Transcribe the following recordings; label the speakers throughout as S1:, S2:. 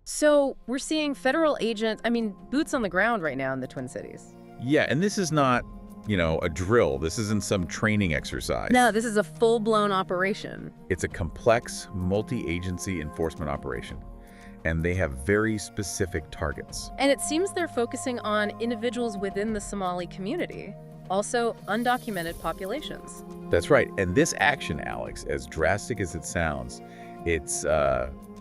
S1: So we're seeing federal agents, boots on the ground right now in the Twin Cities.
S2: Yeah, and this is not, a drill. This isn't some training exercise.
S1: No, this is a full-blown operation.
S2: It's a complex, multi-agency enforcement operation, and they have very specific targets.
S1: And it seems they're focusing on individuals within the Somali community, also undocumented populations.
S2: That's right, and this action, Alex, as drastic as it sounds,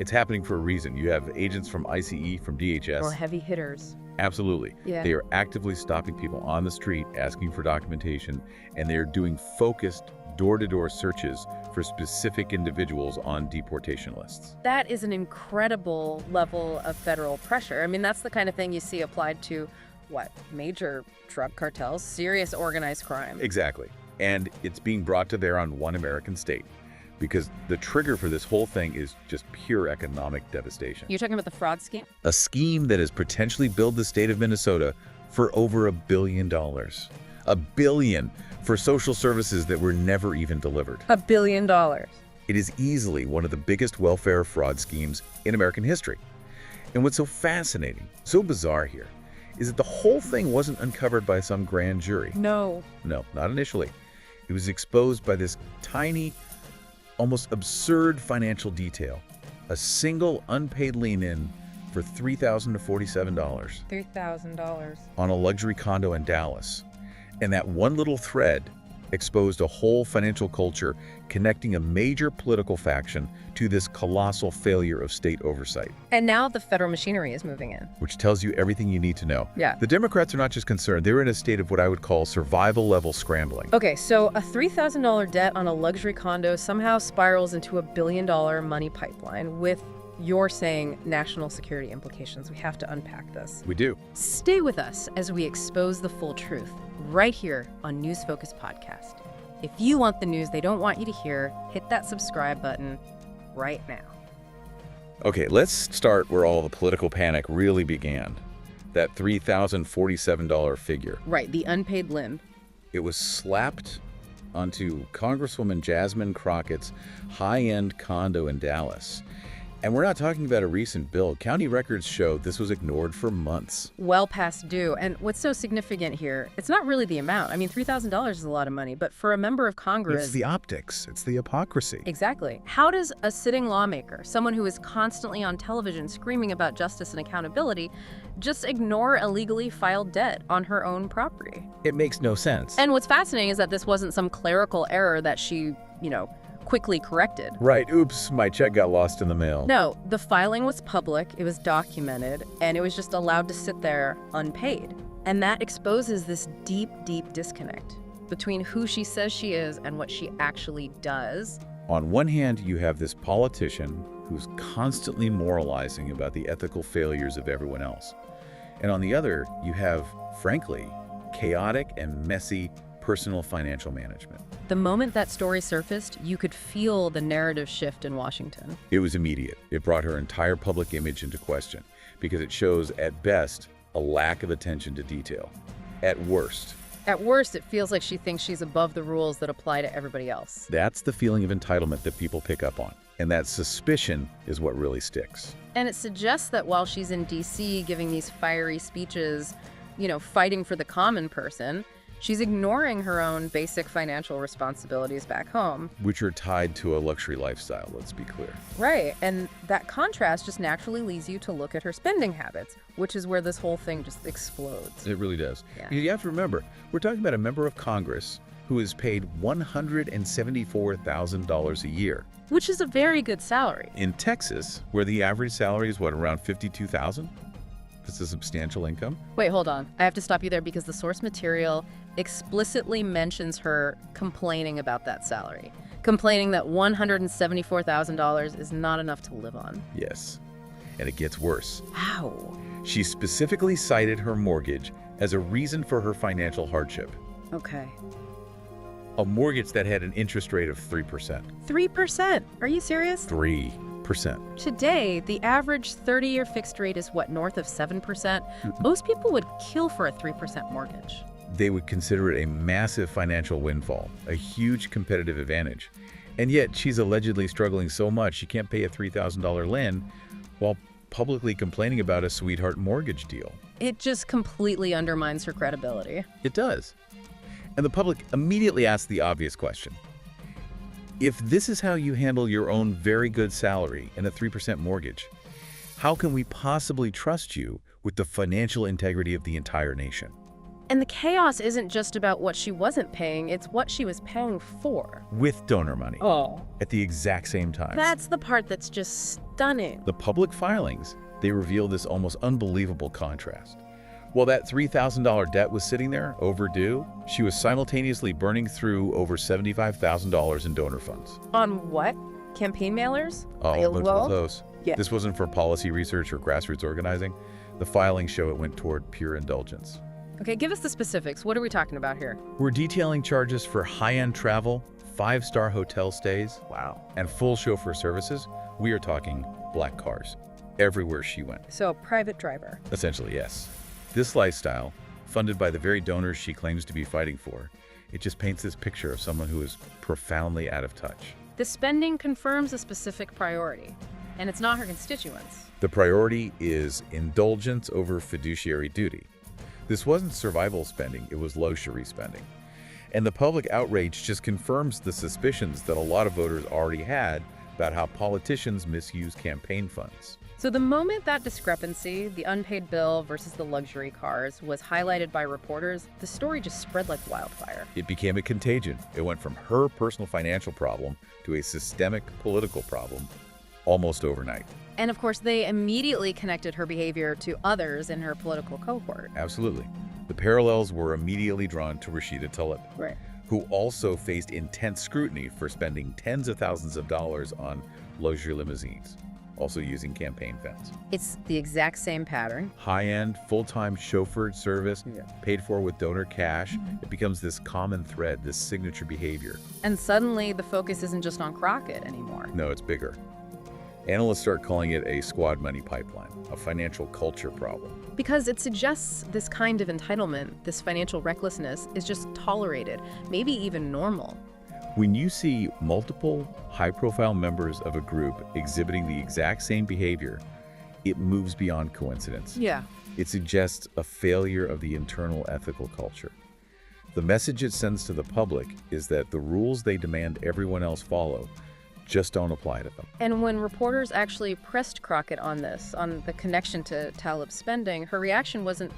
S2: it's happening for a reason. You have agents from ICE, from DHS.
S1: Or heavy hitters.
S2: Absolutely.
S1: Yeah.
S2: They are actively stopping people on the street, asking for documentation, and they're doing focused door-to-door searches for specific individuals on deportation lists.
S1: That is an incredible level of federal pressure. That's the kind of thing you see applied to, major drug cartels, serious organized crime.
S2: Exactly. And it's being brought to bear on one American state, because the trigger for this whole thing is just pure economic devastation.
S1: You're talking about the fraud scheme?
S2: A scheme that has potentially billed the state of Minnesota for over $1 billion. $1 billion for social services that were never even delivered.
S1: $1 billion.
S2: It is easily one of the biggest welfare fraud schemes in American history. And what's so fascinating, so bizarre here, is that the whole thing wasn't uncovered by some grand jury.
S1: No.
S2: No, not initially. It was exposed by this tiny, almost absurd financial detail. A single unpaid lien-in for $3,000 to $47.
S1: $3,000.
S2: On a luxury condo in Dallas. And that one little thread exposed a whole financial culture connecting a major political faction to this colossal failure of state oversight.
S1: And now the federal machinery is moving in.
S2: Which tells you everything you need to know.
S1: Yeah.
S2: The Democrats are not just concerned, they're in a state of what I would call survival-level scrambling.
S1: Okay, so a $3,000 debt on a luxury condo somehow spirals into $1 billion money pipeline with, you're saying, national security implications. We have to unpack this.
S2: We do.
S1: Stay with us as we expose the full truth right here on News Focus Podcast. If you want the news they don't want you to hear, hit that subscribe button right now.
S2: Okay, let's start where all the political panic really began. That $3,047 figure.
S1: Right, the unpaid limb.
S2: It was slapped onto Congresswoman Jasmine Crockett's high-end condo in Dallas. And we're not talking about a recent bill. County records show this was ignored for months.
S1: Well past due. And what's so significant here, it's not really the amount. $3,000 is a lot of money, but for a member of Congress...
S2: It's the optics. It's the hypocrisy.
S1: Exactly. How does a sitting lawmaker, someone who is constantly on television screaming about justice and accountability, just ignore illegally filed debt on her own property?
S2: It makes no sense.
S1: And what's fascinating is that this wasn't some clerical error that she, quickly corrected.
S2: Right. Oops, my check got lost in the mail.
S1: No, the filing was public, it was documented, and it was just allowed to sit there unpaid. And that exposes this deep, deep disconnect between who she says she is and what she actually does.
S2: On one hand, you have this politician who's constantly moralizing about the ethical failures of everyone else. And on the other, you have, frankly, chaotic and messy personal financial management.
S1: The moment that story surfaced, you could feel the narrative shift in Washington.
S2: It was immediate. It brought her entire public image into question because it shows, at best, a lack of attention to detail. At worst,
S1: it feels like she thinks she's above the rules that apply to everybody else.
S2: That's the feeling of entitlement that people pick up on. And that suspicion is what really sticks.
S1: And it suggests that while she's in D.C. giving these fiery speeches, fighting for the common person, she's ignoring her own basic financial responsibilities back home.
S2: Which are tied to a luxury lifestyle, let's be clear.
S1: Right, and that contrast just naturally leads you to look at her spending habits, which is where this whole thing just explodes.
S2: It really does.
S1: Yeah.
S2: You have to remember, we're talking about a member of Congress who is paid $174,000 a year.
S1: Which is a very good salary.
S2: In Texas, where the average salary is, around $52,000? That's a substantial income.
S1: Wait, hold on. I have to stop you there because the source material explicitly mentions her complaining about that salary. Complaining that $174,000 is not enough to live on.
S2: Yes. And it gets worse.
S1: How?
S2: She specifically cited her mortgage as a reason for her financial hardship.
S1: Okay.
S2: A mortgage that had an interest rate of 3%.
S1: 3%? Are you serious?
S2: 3%.
S1: Today, the average 30-year fixed rate is north of 7%? Most people would kill for a 3% mortgage.
S2: They would consider it a massive financial windfall, a huge competitive advantage. And yet, she's allegedly struggling so much she can't pay a $3,000 lend while publicly complaining about a sweetheart mortgage deal.
S1: It just completely undermines her credibility.
S2: It does. And the public immediately asks the obvious question. If this is how you handle your own very good salary and a 3% mortgage, how can we possibly trust you with the financial integrity of the entire nation?
S1: And the chaos isn't just about what she wasn't paying, it's what she was paying for.
S2: With donor money.
S1: Oh.
S2: At the exact same time.
S1: That's the part that's just stunning.
S2: The public filings, they reveal this almost unbelievable contrast. While that $3,000 debt was sitting there, overdue, she was simultaneously burning through over $75,000 in donor funds.
S1: On what? Campaign mailers?
S2: Oh, look close.
S1: Yeah.
S2: This wasn't for policy research or grassroots organizing. The filings show it went toward pure indulgence.
S1: Okay, give us the specifics. What are we talking about here?
S2: We're detailing charges for high-end travel, 5-star hotel stays,
S1: Wow.
S2: and full chauffeur services. We are talking black cars everywhere she went.
S1: So, private driver.
S2: Essentially, yes. This lifestyle, funded by the very donors she claims to be fighting for, it just paints this picture of someone who is profoundly out of touch.
S1: The spending confirms a specific priority, and it's not her constituents.
S2: The priority is indulgence over fiduciary duty. This wasn't survival spending, it was luxury spending. And the public outrage just confirms the suspicions that a lot of voters already had about how politicians misuse campaign funds.
S1: So the moment that discrepancy, the unpaid bill versus the luxury cars, was highlighted by reporters, the story just spread like wildfire.
S2: It became a contagion. It went from her personal financial problem to a systemic political problem almost overnight.
S1: And of course, they immediately connected her behavior to others in her political cohort.
S2: Absolutely. The parallels were immediately drawn to Rashida Tlaib,
S1: Right.
S2: who also faced intense scrutiny for spending tens of thousands of dollars on luxury limousines, also using campaign funds.
S1: It's the exact same pattern.
S2: High-end, full-time chauffeured service,
S1: Yeah.
S2: paid for with donor cash. It becomes this common thread, this signature behavior.
S1: And suddenly, the focus isn't just on Crockett anymore.
S2: No, it's bigger. Analysts start calling it a squad money pipeline, a financial culture problem.
S1: Because it suggests this kind of entitlement, this financial recklessness, is just tolerated, maybe even normal.
S2: When you see multiple high-profile members of a group exhibiting the exact same behavior, it moves beyond coincidence.
S1: Yeah.
S2: It suggests a failure of the internal ethical culture. The message it sends to the public is that the rules they demand everyone else follow just don't apply to them.
S1: And when reporters actually pressed Crockett on this, on the connection to Tlaib's spending, her reaction wasn't,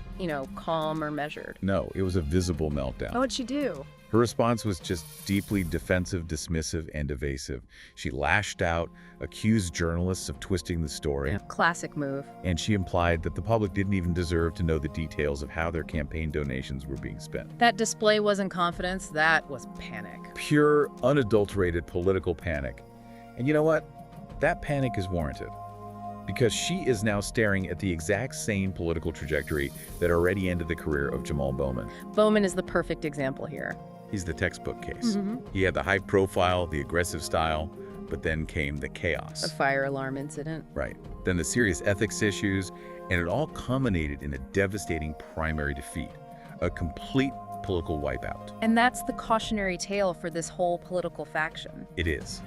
S1: calm or measured.
S2: No, it was a visible meltdown.
S1: What'd she do?
S2: Her response was just deeply defensive, dismissive, and evasive. She lashed out, accused journalists of twisting the story,
S1: Classic move.
S2: and she implied that the public didn't even deserve to know the details of how their campaign donations were being spent.
S1: That display wasn't confidence, that was panic.
S2: Pure, unadulterated political panic. And you know what? That panic is warranted. Because she is now staring at the exact same political trajectory that already ended the career of Jamal Bowman.
S1: Bowman is the perfect example here.
S2: He's the textbook case. He had the high profile, the aggressive style, but then came the
S1: A
S2: chaos.
S1: fire alarm incident.
S2: Right. Then the serious ethics issues, and it all culminated in a devastating primary defeat, a complete political wipeout.
S1: And that's the cautionary tale for this whole political faction.
S2: It is.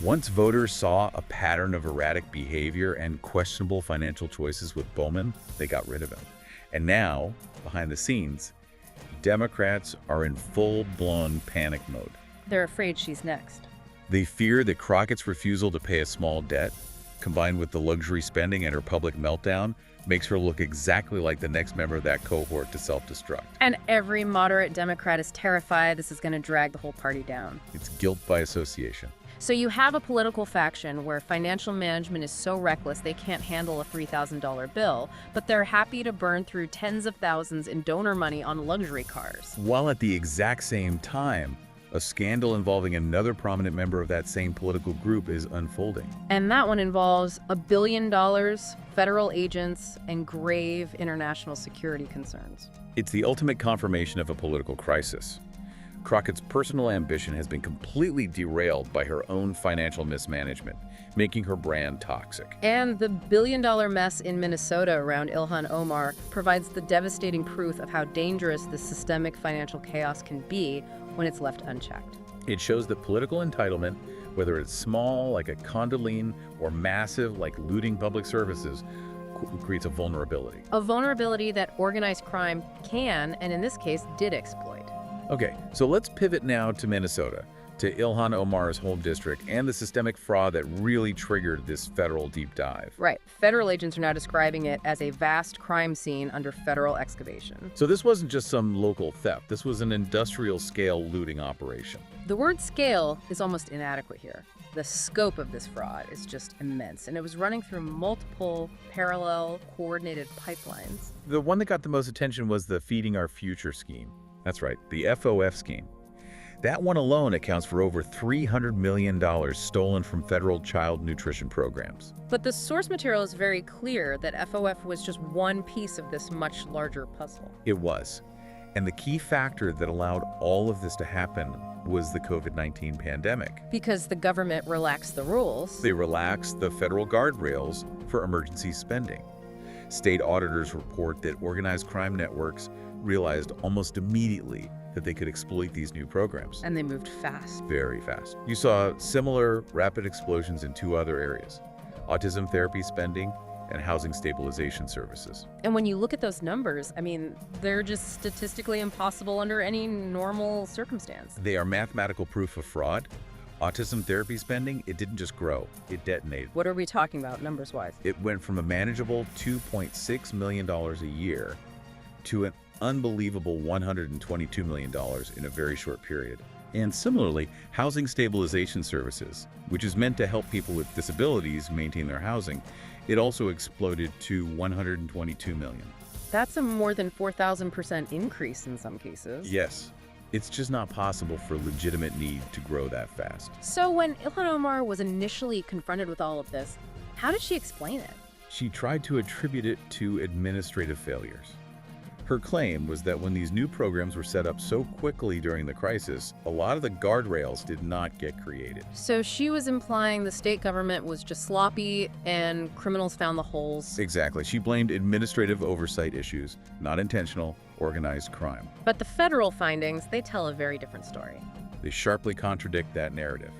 S2: Once voters saw a pattern of erratic behavior and questionable financial choices with Bowman, they got rid of him. And now, behind the scenes, Democrats are in full-blown panic mode.
S1: They're afraid she's next.
S2: They fear that Crockett's refusal to pay a small debt, combined with the luxury spending and her public meltdown, makes her look exactly like the next member of that cohort to self-destruct.
S1: And every moderate Democrat is terrified this is going to drag the whole party down.
S2: It's guilt by association.
S1: So you have a political faction where financial management is so reckless they can't handle a $3,000 bill, but they're happy to burn through tens of thousands in donor money on luxury cars.
S2: While at the exact same time, a scandal involving another prominent member of that same political group is unfolding.
S1: And that one involves $1 billion, federal agents, and grave international security concerns.
S2: It's the ultimate confirmation of a political crisis. Crockett's personal ambition has been completely derailed by her own financial mismanagement, making her brand toxic.
S1: And the billion-dollar mess in Minnesota around Ilhan Omar provides the devastating proof of how dangerous this systemic financial chaos can be when it's left unchecked.
S2: It shows that political entitlement, whether it's small, like a condoline, or massive, like looting public services, creates a vulnerability.
S1: A vulnerability that organized crime can, and in this case, did exploit.
S2: Okay, so let's pivot now to Minnesota, to Ilhan Omar's home district and the systemic fraud that really triggered this federal deep dive.
S1: Right. Federal agents are now describing it as a vast crime scene under federal excavation.
S2: So this wasn't just some local theft. This was an industrial-scale looting operation.
S1: The word scale is almost inadequate here. The scope of this fraud is just immense, and it was running through multiple parallel, coordinated pipelines.
S2: The one that got the most attention was the Feeding Our Future scheme. That's right, the FOF scheme. That one alone accounts for over $300 million stolen from federal child nutrition programs.
S1: But the source material is very clear that FOF was just one piece of this much larger puzzle.
S2: It was. And the key factor that allowed all of this to happen was the COVID-19 pandemic.
S1: Because the government relaxed the rules.
S2: They relaxed the federal guardrails for emergency spending. State auditors report that organized crime networks realized almost immediately that they could exploit these new programs.
S1: And they moved fast.
S2: Very fast. You saw similar rapid explosions in two other areas: autism therapy spending and housing stabilization services.
S1: And when you look at those numbers, I mean, they're just statistically impossible under any normal circumstance.
S2: They are mathematical proof of fraud. Autism therapy spending, it didn't just grow, it detonated.
S1: What are we talking about numbers-wise?
S2: It went from a manageable $2.6 million a year to an unbelievable $122 million in a very short period. And similarly, housing stabilization services, which is meant to help people with disabilities maintain their housing, it also exploded to $122 million.
S1: That's a more than 4,000% increase in some cases.
S2: Yes. It's just not possible for legitimate need to grow that fast.
S1: So when Ilhan Omar was initially confronted with all of this, how did she explain it?
S2: She tried to attribute it to administrative failures. Her claim was that when these new programs were set up so quickly during the crisis, a lot of the guardrails did not get created.
S1: So she was implying the state government was just sloppy and criminals found the holes.
S2: Exactly. She blamed administrative oversight issues, not intentional, organized crime.
S1: But the federal findings, they tell a very different story.
S2: They sharply contradict that narrative.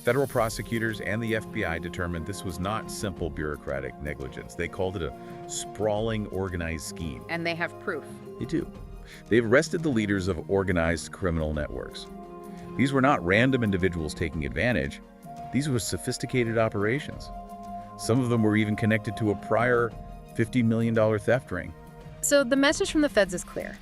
S2: Federal prosecutors and the FBI determined this was not simple bureaucratic negligence. They called it a sprawling, organized scheme.
S1: And they have proof.
S2: They do. They've arrested the leaders of organized criminal networks. These were not random individuals taking advantage. These were sophisticated operations. Some of them were even connected to a prior $50 million theft ring.
S1: So the message from the feds is clear.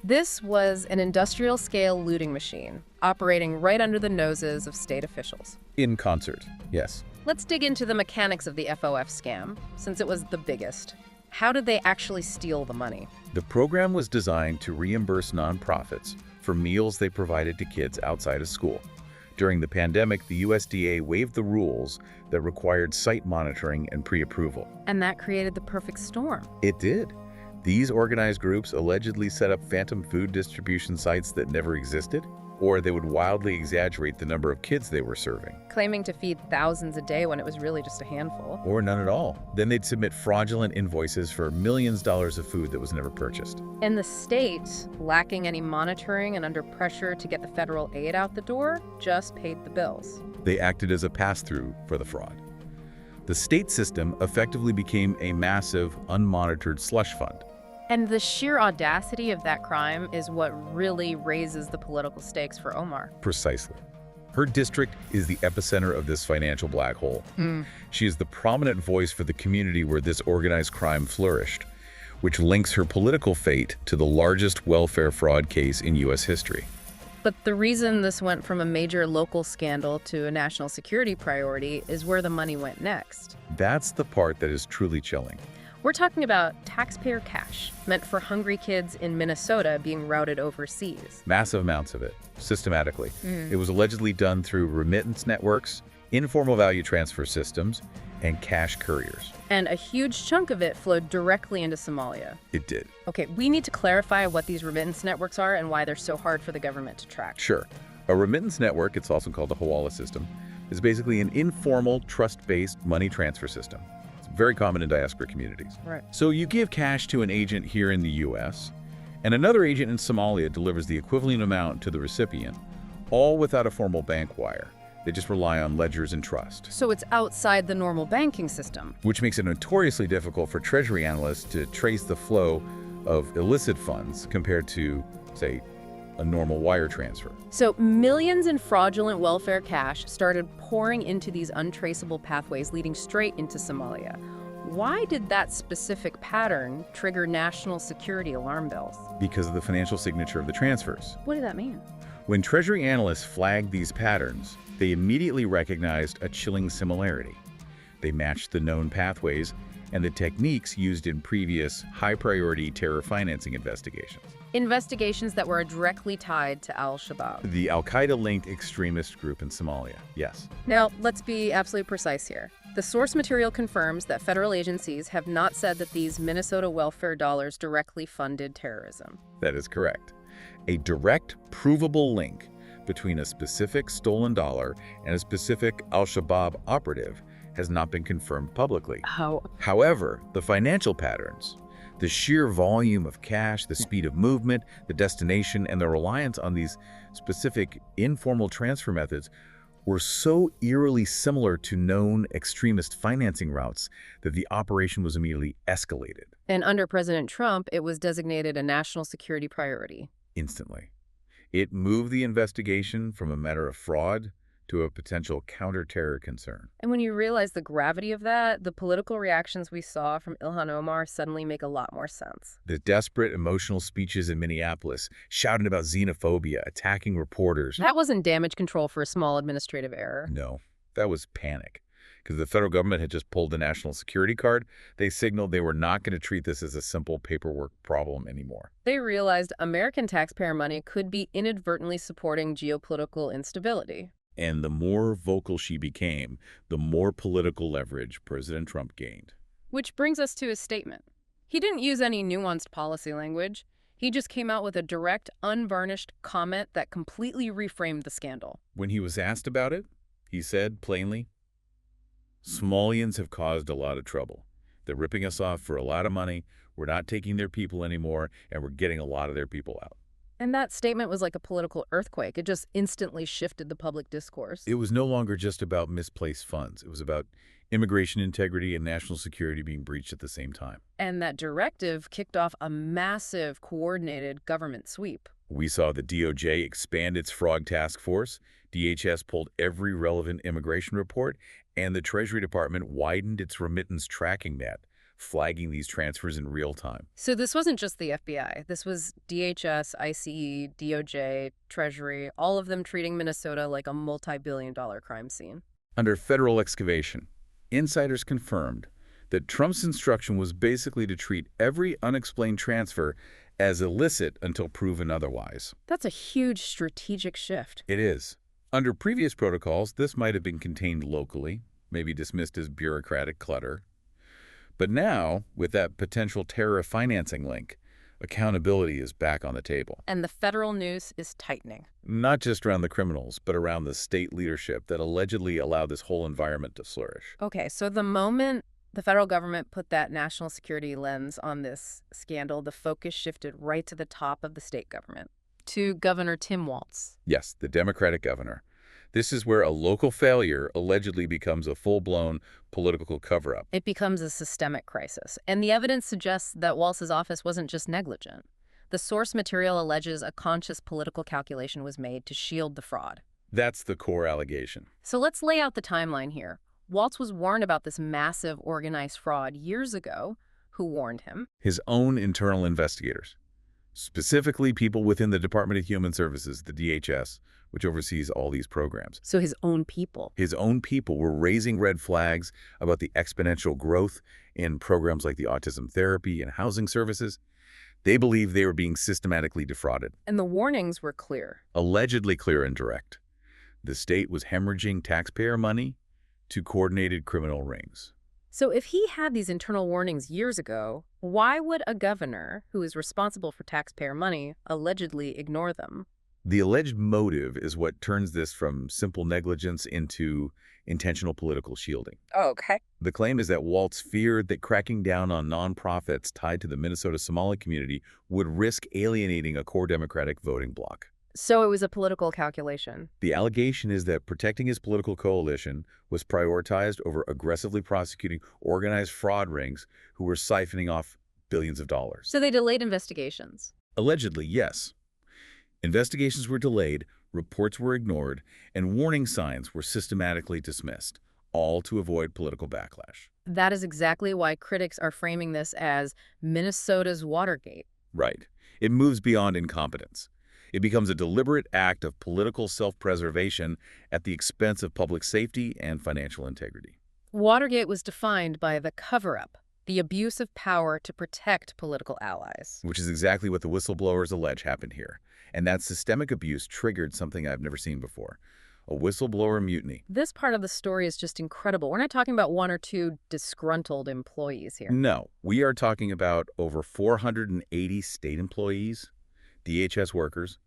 S1: This was an industrial-scale looting machine operating right under the noses of state officials.
S2: In concert, yes.
S1: Let's dig into the mechanics of the FOF scam, since it was the biggest. How did they actually steal the money?
S2: The program was designed to reimburse nonprofits for meals they provided to kids outside of school. During the pandemic, the USDA waived the rules that required site monitoring and pre-approval.
S1: And that created the perfect storm.
S2: It did. These organized groups allegedly set up phantom food distribution sites that never existed, or they would wildly exaggerate the number of kids they were serving.
S1: Claiming to feed thousands a day when it was really just a handful.
S2: Or none at all. Then they'd submit fraudulent invoices for millions of dollars of food that was never purchased.
S1: And the state, lacking any monitoring and under pressure to get the federal aid out the door, just paid the bills.
S2: They acted as a pass-through for the fraud. The state system effectively became a massive, unmonitored slush fund.
S1: And the sheer audacity of that crime is what really raises the political stakes for Omar.
S2: Precisely. Her district is the epicenter of this financial black hole. She is the prominent voice for the community where this organized crime flourished, which links her political fate to the largest welfare fraud case in U.S. history.
S1: But the reason this went from a major local scandal to a national security priority is where the money went next.
S2: That's the part that is truly chilling.
S1: We're talking about taxpayer cash meant for hungry kids in Minnesota being routed overseas.
S2: Massive amounts of it, systematically. It was allegedly done through remittance networks, informal value transfer systems, and cash couriers.
S1: And a huge chunk of it flowed directly into Somalia.
S2: It did.
S1: Okay, we need to clarify what these remittance networks are and why they're so hard for the government to track.
S2: Sure. A remittance network, it's also called a Hawala system, is basically an informal, trust-based money transfer system. Very common in diaspora communities.
S1: Right.
S2: So you give cash to an agent here in the U.S., and another agent in Somalia delivers the equivalent amount to the recipient, all without a formal bank wire. They just rely on ledgers and trust,
S1: So it's outside the normal banking system.
S2: which makes it notoriously difficult for Treasury analysts to trace the flow of illicit funds compared to, say, a normal wire transfer.
S1: So millions in fraudulent welfare cash started pouring into these untraceable pathways leading straight into Somalia. Why did that specific pattern trigger national security alarm bells?
S2: Because of the financial signature of the transfers.
S1: What did that mean?
S2: When Treasury analysts flagged these patterns, they immediately recognized a chilling similarity. They matched the known pathways and the techniques used in previous high-priority terror financing investigations.
S1: Investigations that were directly tied to al-Shabaab.
S2: The al-Qaeda-linked extremist group in Somalia, yes.
S1: Now, let's be absolutely precise here. The source material confirms that federal agencies have not said that these Minnesota welfare dollars directly funded terrorism.
S2: That is correct. A direct, provable link between a specific stolen dollar and a specific al-Shabaab operative has not been confirmed publicly.
S1: Oh.
S2: However, the financial patterns, the sheer volume of cash, the speed of movement, the destination, and the reliance on these specific informal transfer methods were so eerily similar to known extremist financing routes that the operation was immediately escalated.
S1: And under President Trump, it was designated a national security priority.
S2: Instantly. It moved the investigation from a matter of fraud to a potential counter-terror concern.
S1: And when you realize the gravity of that, the political reactions we saw from Ilhan Omar suddenly make a lot more sense.
S2: The desperate, emotional speeches in Minneapolis, shouting about xenophobia, attacking reporters.
S1: That wasn't damage control for a small administrative error.
S2: No, that was panic. Because the federal government had just pulled the national security card, they signaled they were not going to treat this as a simple paperwork problem anymore.
S1: They realized American taxpayer money could be inadvertently supporting geopolitical instability.
S2: And the more vocal she became, the more political leverage President Trump gained.
S1: Which brings us to his statement. He didn't use any nuanced policy language. He just came out with a direct, unvarnished comment that completely reframed the scandal.
S2: When he was asked about it, he said plainly, "Somalians have caused a lot of trouble. They're ripping us off for a lot of money. We're not taking their people anymore, and we're getting a lot of their people out."
S1: And that statement was like a political earthquake. It just instantly shifted the public discourse.
S2: It was no longer just about misplaced funds. It was about immigration integrity and national security being breached at the same time.
S1: And that directive kicked off a massive, coordinated government sweep.
S2: We saw the DOJ expand its fraud task force, DHS pulled every relevant immigration report, and the Treasury Department widened its remittance tracking net, flagging these transfers in real time.
S1: So this wasn't just the FBI. This was DHS, ICE, DOJ, Treasury, all of them treating Minnesota like a multi-billion-dollar crime scene.
S2: Under federal excavation, insiders confirmed that Trump's instruction was basically to treat every unexplained transfer as illicit until proven otherwise.
S1: That's a huge strategic shift.
S2: It is. Under previous protocols, this might have been contained locally, maybe dismissed as bureaucratic clutter. But now, with that potential terror financing link, accountability is back on the table.
S1: And the federal noose is tightening.
S2: Not just around the criminals, but around the state leadership that allegedly allowed this whole environment to flourish.
S1: Okay, so the moment the federal government put that national security lens on this scandal, the focus shifted right to the top of the state government, to Governor Tim Walz.
S2: Yes, the Democratic governor. This is where a local failure allegedly becomes a full-blown political cover-up.
S1: It becomes a systemic crisis, and the evidence suggests that Walz's office wasn't just negligent. The source material alleges a conscious political calculation was made to shield the fraud.
S2: That's the core allegation.
S1: So let's lay out the timeline here. Walz was warned about this massive organized fraud years ago. Who warned him?
S2: His own internal investigators, specifically people within the Department of Human Services, the DHS, which oversees all these programs.
S1: So his own people.
S2: His own people were raising red flags about the exponential growth in programs like the autism therapy and housing services. They believed they were being systematically defrauded.
S1: And the warnings were clear.
S2: Allegedly clear and direct. The state was hemorrhaging taxpayer money to coordinated criminal rings.
S1: So if he had these internal warnings years ago, why would a governor who is responsible for taxpayer money allegedly ignore them?
S2: The alleged motive is what turns this from simple negligence into intentional political shielding.
S1: Oh, okay.
S2: The claim is that Walz feared that cracking down on nonprofits tied to the Minnesota Somali community would risk alienating a core Democratic voting bloc.
S1: So it was a political calculation.
S2: The allegation is that protecting his political coalition was prioritized over aggressively prosecuting organized fraud rings who were siphoning off billions of dollars.
S1: So they delayed investigations.
S2: Allegedly, yes. Investigations were delayed, reports were ignored, and warning signs were systematically dismissed, all to avoid political backlash.
S1: That is exactly why critics are framing this as Minnesota's Watergate.
S2: Right. It moves beyond incompetence. It becomes a deliberate act of political self-preservation at the expense of public safety and financial integrity.
S1: Watergate was defined by the cover-up, the abuse of power to protect political allies.
S2: Which is exactly what the whistleblowers allege happened here. And that systemic abuse triggered something I've never seen before, a whistleblower mutiny.
S1: This part of the story is just incredible. We're not talking about one or two disgruntled employees here.
S2: No, we are talking about over 480 state employees, DHS workers,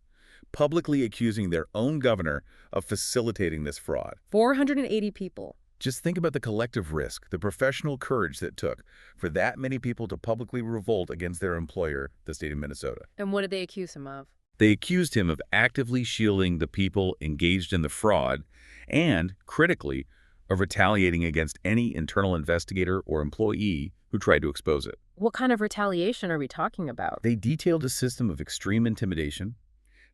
S2: publicly accusing their own governor of facilitating this fraud.
S1: 480 people.
S2: Just think about the collective risk, the professional courage that took for that many people to publicly revolt against their employer, the state of Minnesota.
S1: And what did they accuse him of?
S2: They accused him of actively shielding the people engaged in the fraud and, critically, of retaliating against any internal investigator or employee who tried to expose it.
S1: What kind of retaliation are we talking about?
S2: They detailed a system of extreme intimidation.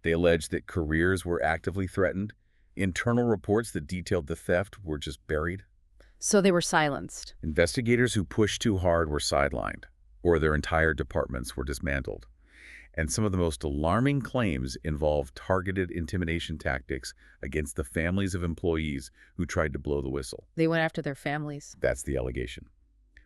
S2: They alleged that careers were actively threatened. Internal reports that detailed the theft were just buried.
S1: So they were silenced.
S2: Investigators who pushed too hard were sidelined, or their entire departments were dismantled. And some of the most alarming claims involve targeted intimidation tactics against the families of employees who tried to blow the whistle.
S1: They went after their families.
S2: That's the allegation,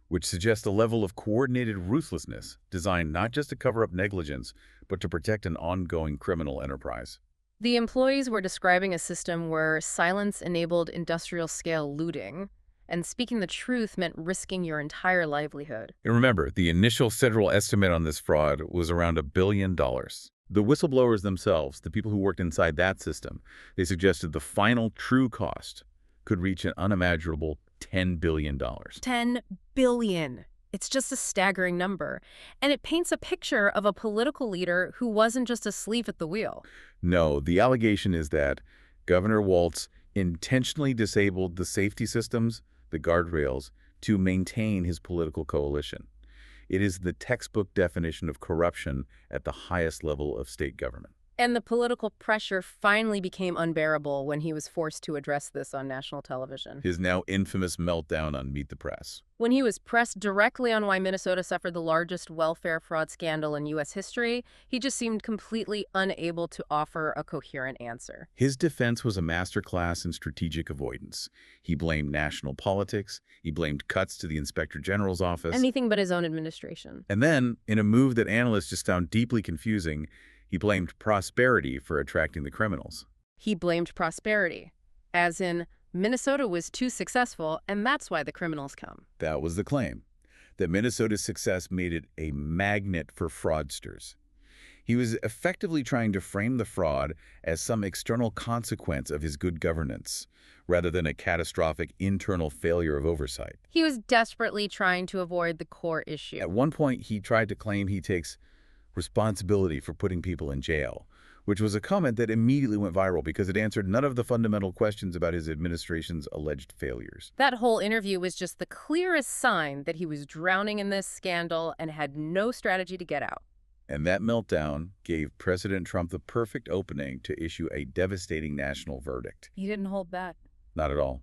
S2: which suggests a level of coordinated ruthlessness designed not just to cover up negligence, but to protect an ongoing criminal enterprise.
S1: The employees were describing a system where silence enabled industrial-scale looting, and speaking the truth meant risking your entire livelihood.
S2: And remember, the initial federal estimate on this fraud was around $1 billion. The whistleblowers themselves, the people who worked inside that system, they suggested the final true cost could reach an unimaginable $10 billion.
S1: $10 billion. It's just a staggering number. And it paints a picture of a political leader who wasn't just asleep at the wheel.
S2: No, the allegation is that Governor Walz intentionally disabled the safety systems, the guardrails, to maintain his political coalition. It is the textbook definition of corruption at the highest level of state government.
S1: And the political pressure finally became unbearable when he was forced to address this on national television.
S2: His now infamous meltdown on Meet the Press.
S1: When he was pressed directly on why Minnesota suffered the largest welfare fraud scandal in U.S. history, he just seemed completely unable to offer a coherent answer.
S2: His defense was a masterclass in strategic avoidance. He blamed national politics. He blamed cuts to the Inspector General's office.
S1: Anything but his own administration.
S2: And then, in a move that analysts just found deeply confusing, he blamed prosperity for attracting the criminals.
S1: He blamed prosperity, as in Minnesota was too successful, and that's why the criminals come.
S2: That was the claim, that Minnesota's success made it a magnet for fraudsters. He was effectively trying to frame the fraud as some external consequence of his good governance, rather than a catastrophic internal failure of oversight.
S1: He was desperately trying to avoid the core issue.
S2: At one point, he tried to claim he takes responsibility for putting people in jail, which was a comment that immediately went viral because it answered none of the fundamental questions about his administration's alleged failures.
S1: That whole interview was just the clearest sign that he was drowning in this scandal and had no strategy to get out.
S2: And that meltdown gave President Trump the perfect opening to issue a devastating national verdict.
S1: He didn't hold back.
S2: Not at all.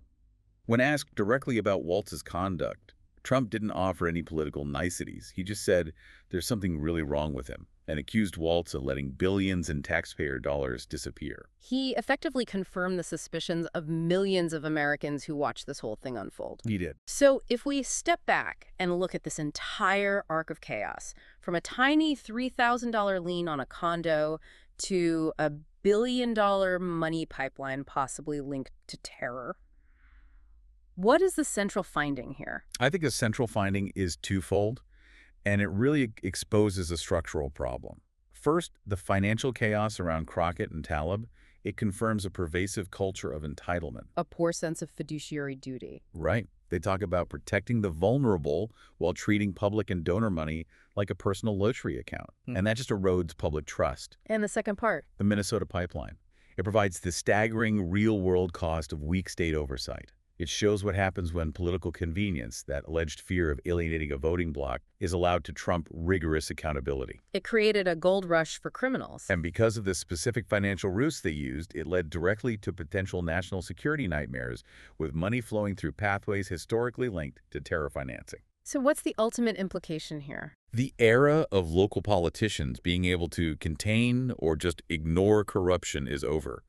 S2: When asked directly about Walz's conduct, Trump didn't offer any political niceties. He just said there's something really wrong with him and accused Walz of letting billions in taxpayer dollars disappear.
S1: He effectively confirmed the suspicions of millions of Americans who watched this whole thing unfold.
S2: He did.
S1: So if we step back and look at this entire arc of chaos, from a tiny $3,000 lien on a condo to a $1 billion money pipeline possibly linked to terror, what is the central finding here?
S2: I think the central finding is twofold, and it really exposes a structural problem. First, the financial chaos around Crockett and Taleb, it confirms a pervasive culture of entitlement.
S1: A poor sense of fiduciary duty.
S2: Right. They talk about protecting the vulnerable while treating public and donor money like a personal lottery account. And that just erodes public trust.
S1: And the second part.
S2: The Minnesota pipeline. It provides the staggering real-world cost of weak state oversight. It shows what happens when political convenience, that alleged fear of alienating a voting bloc, is allowed to trump rigorous accountability.
S1: It created a gold rush for criminals.
S2: And because of the specific financial ruse they used, it led directly to potential national security nightmares, with money flowing through pathways historically linked to terror financing.
S1: So what's the ultimate implication here?
S2: The era of local politicians being able to contain or just ignore corruption is over.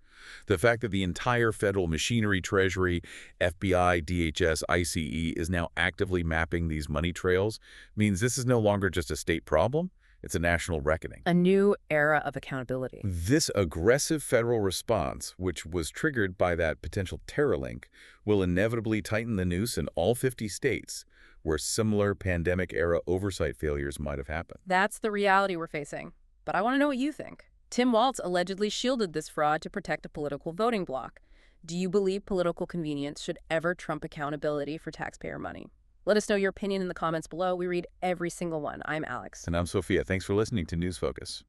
S2: The fact that the entire federal machinery, Treasury, FBI, DHS, ICE is now actively mapping these money trails means this is no longer just a state problem, it's a national reckoning.
S1: A new era of accountability.
S2: This aggressive federal response, which was triggered by that potential terror link, will inevitably tighten the noose in all 50 states where similar pandemic-era oversight failures might have happened.
S1: That's the reality we're facing. But I want to know what you think. Tim Walz allegedly shielded this fraud to protect a political voting bloc. Do you believe political convenience should ever trump accountability for taxpayer money? Let us know your opinion in the comments below. We read every single one. I'm Alex.
S2: And I'm Sophia. Thanks for listening to News Focus.